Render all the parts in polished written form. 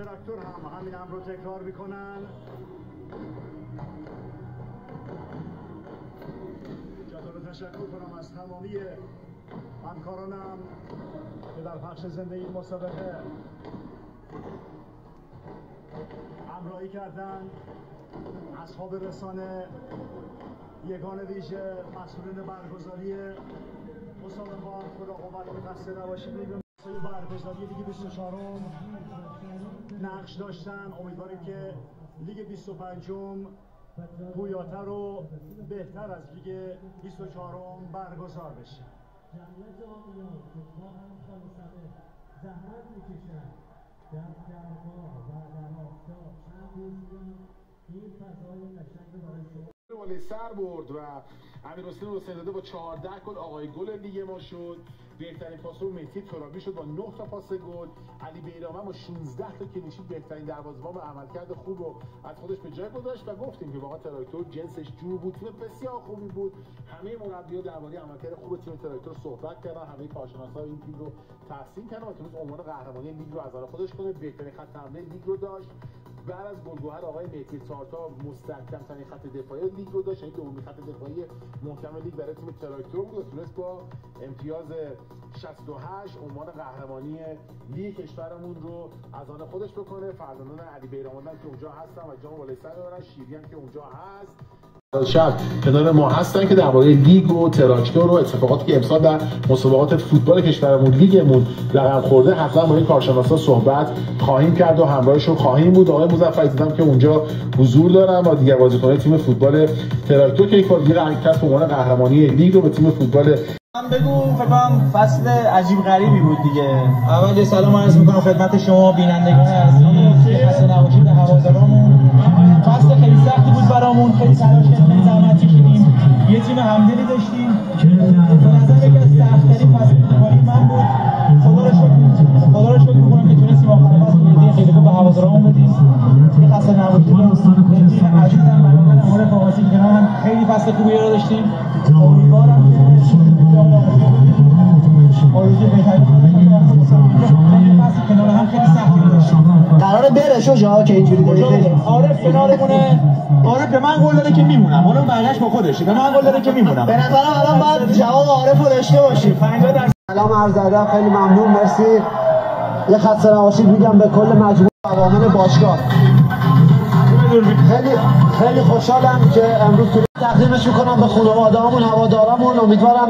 تراکتور هم همین امر رو تکرار میکنن. جاتون تشکر کنم از تمامی همکارانم که در پخش زنده این مسابقه همراهی کردن، اصحاب رسانه، یگان ویژه مسئولین برگزاری مسابقات، خدا قوت و خسته نباشید. برگزاری لیگ 24 نقش داشتن. امیدواریم که لیگ 25 پویاتر و بهتر از لیگ 24 برگزار بشه. جمعیت آقایان که با هم خالصانه زحمت میکشن در گرما و در آفتاب چند روز این فضای قشنگ برای شما بالای سر برد و امیرحسین زاده با 14 گل آقای گل لیگ ما شد. بهترین پاس رو مهدی ترابی شد با 9 تا پاس گل. علی بیرامه با 16 تا کلینشیت بهترین دروازه‌بان و عملکرد خوب رو از خودش به جای گذاشت و گفتیم که واقعا تراکتور جنسش جور بود، تیم بسیار خوبی بود. همه مربی‌ها درباره عملکرد خوب تیم تراکتور صحبت کردن، همه کارشناسا این تیم رو تحسین کردن و تونست عنوان قهرمانی لیگ رو از آن خودش کنه. بهترین خط حمله لیگ رو داشت. بعد از گلگهر آقای مهدی تارتا مستحکم‌ترین خط دفاعی لیگ رو داشت. این دومین خط دفاعی محکم لیگ برای تیم تراکتور بود و تونست با امتیاز 68 عنوان قهرمانی لیگ کشورمون رو از آن خودش بکنه. فردانان علی بیرامه که اونجا هستن و جام بالای سر میبرن، شیری هم که اونجا هست شب کنار ما هستن که درباره لیگ و تراکتور و اتفاقاتی که امسال در مسابقات فوتبال کشورمون لیگمون رقم خورده حتما با این کارشناسا صحبت خواهیم کرد و همراهشون خواهیم بود. آقای مظفری دیدم که اونجا حضور دارن و دیگر بازیکنان تیم فوتبال تراکتور که یک بار دیگه حرکت به عنوان قهرمانی لیگ رو به تیم فوتبال بگو. فکر کنم فصل عجیب غریبی بود دیگه. اول یه سلام عرض می‌کنم خدمت شما بینندگان عزیز. خسته نباشید به هوادارامون. فصل خیلی سختی بود برامون، خیلی تلاش کردیم، خیلی زحمت کشیدیم. یه تیم همدلی داشتیم. به نظر یکی از سخت‌ترین فصل فوتبالی من بود. خدا رو شکر می‌کنم که تونستیم آخر فصل یه خیلی خوب به هوادارامون بدیم. خسته نباشید تیم عزیزم برادر امور فواسی که هم خیلی فصل خوبی رو داشتیم. امیدوارم که قراره بره شجاع که اینجوری داره. آره فینالمونه. عارف به من گل داده که میمونم. اونم برگشت با خودشه. به من گل داده که میمونم. به نظرم الان باید جواب عارف رو داشته باشیم. 50% سلام عرض ادب، خیلی ممنون، مرسی. یه خسته نباشید میگم به کل مجموعه عوامل باشگاه. خیلی خوشحالم که امروز تقدیمش میکنم به خانواده‌هامون، هوادارامون. امیدوارم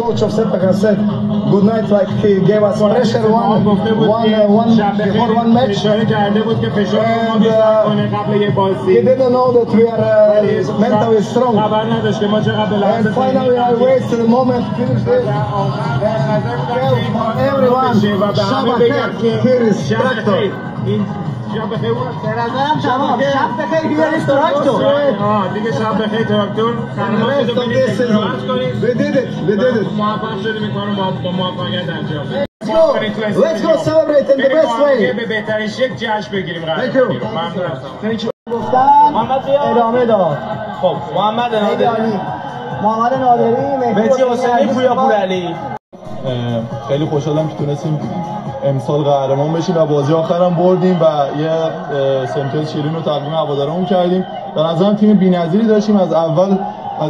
Coach of Sepaka said good night like he gave us pressure before one match and he didn't know that we are mentally strong and finally I wasted the moment to finish this. Everyone, here is Traktor. شب بخیر بیاریز تراکتور. دیگه شب بخیر تراکتور. We did it. موفق شدیم این کارو با موفقیت انجام بدیم. Let's go celebrate in the best way. به بهترین شکل جشن بگیریم. Thank you. ادامه داد. خب محمد نادری، محمد نادری، مهدی حسینی، پویا پورعلی. خیلی خوشحالم که تونستیم امسال قهرمان بشیم و بازی آخرم بردیم و یه سمتیاز شیرین رو تقدیم هوادارمون کردیم. به نظرم تیم بی‌نظیری داشتیم. از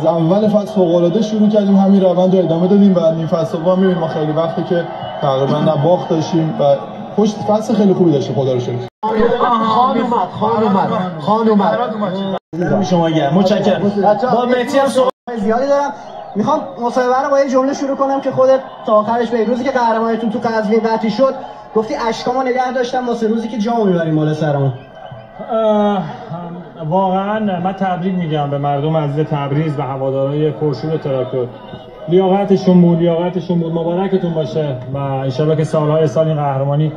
اول فصل فوق‌العاده شروع کردیم، همین روند رو ادامه دادیم و نیم فصل دوم می‌بینیم ما خیلی وقته که تقریبا نه باخت داشتیم و پشت فصل خیلی خوبی داشتیم. خدا رو شکر. خان اومد. شما گرم. متشکرم. با مهدی هم صحبت زیادی دارم. میخوام مصاحبه رو با یه جمله شروع کنم که خودت تا آخرش به روزی که قهرمانیتون تو قزوین قطعی شد گفتی اشکامو نگه داشتم واسه روزی که جام میبریم بالا سرمون. واقعا من تبریک میگم به مردم عزیز تبریز و هوادارهای پرشور تراکتور. لیاقتشون بود. مبارکتون باشه و انشالله که سالهای سال این قهرمانی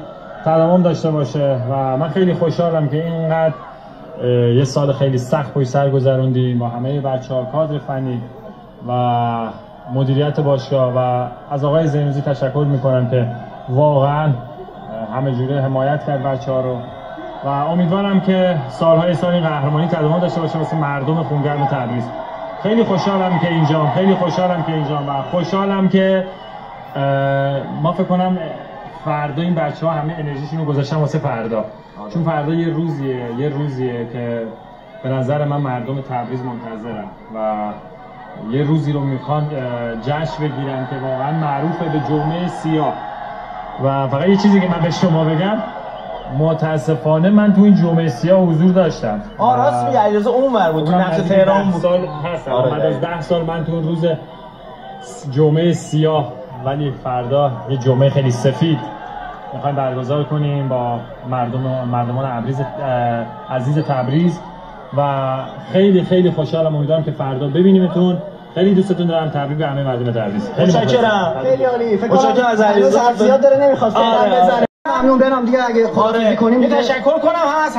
تمام داشته باشه و من خیلی خوشحالم که اینقدر یه سال خیلی سخت پشت سر گذروندیم با همه بچه‌ها، کادر فنی و مدیریت باشگاه و از آقای زینوزی تشکر میکنم که واقعا همه جوره حمایت کرد بچه‌ها رو و امیدوارم که سالهای سال این قهرمانی تداوم داشته باشه واسه مردم خونگرم تبریز. خیلی خوشحالم که اینجام و خوشحالم که ما فکر کنم فردا این بچه‌ها همه انرژیشون رو گذاشتن واسه فردا. چون فردا یه روزیه که به نظر من مردم تبریز منتظرن و یه روزی رو میخوان جشن بگیرن که واقعا معروفه به جمعه سیاه. و فقط یه چیزی که من به شما بگم، متاسفانه من تو این جمعه سیاه حضور داشتم. راست میگه، اجازه اونور بود، تو نقش تهران بود. سال هستم. بعد از 10 سال من تو روز جمعه سیاه، ولی فردا یه جمعه خیلی سفید میخوایم برگزار کنیم با مردمان عزیز تبریز و خیلی خیلی خوشحالم. امیدوارم که فردا ببینیمتون. خیلی دوستتون دارم. تبریک به همه مردم تبریز. متشکرم. خیلی عالی. فکر کنم از علیرضا زیاد داره نمیخواست بزنه. ممنون برام دیگه اگه خواهی کنیم تشکر کنم هم از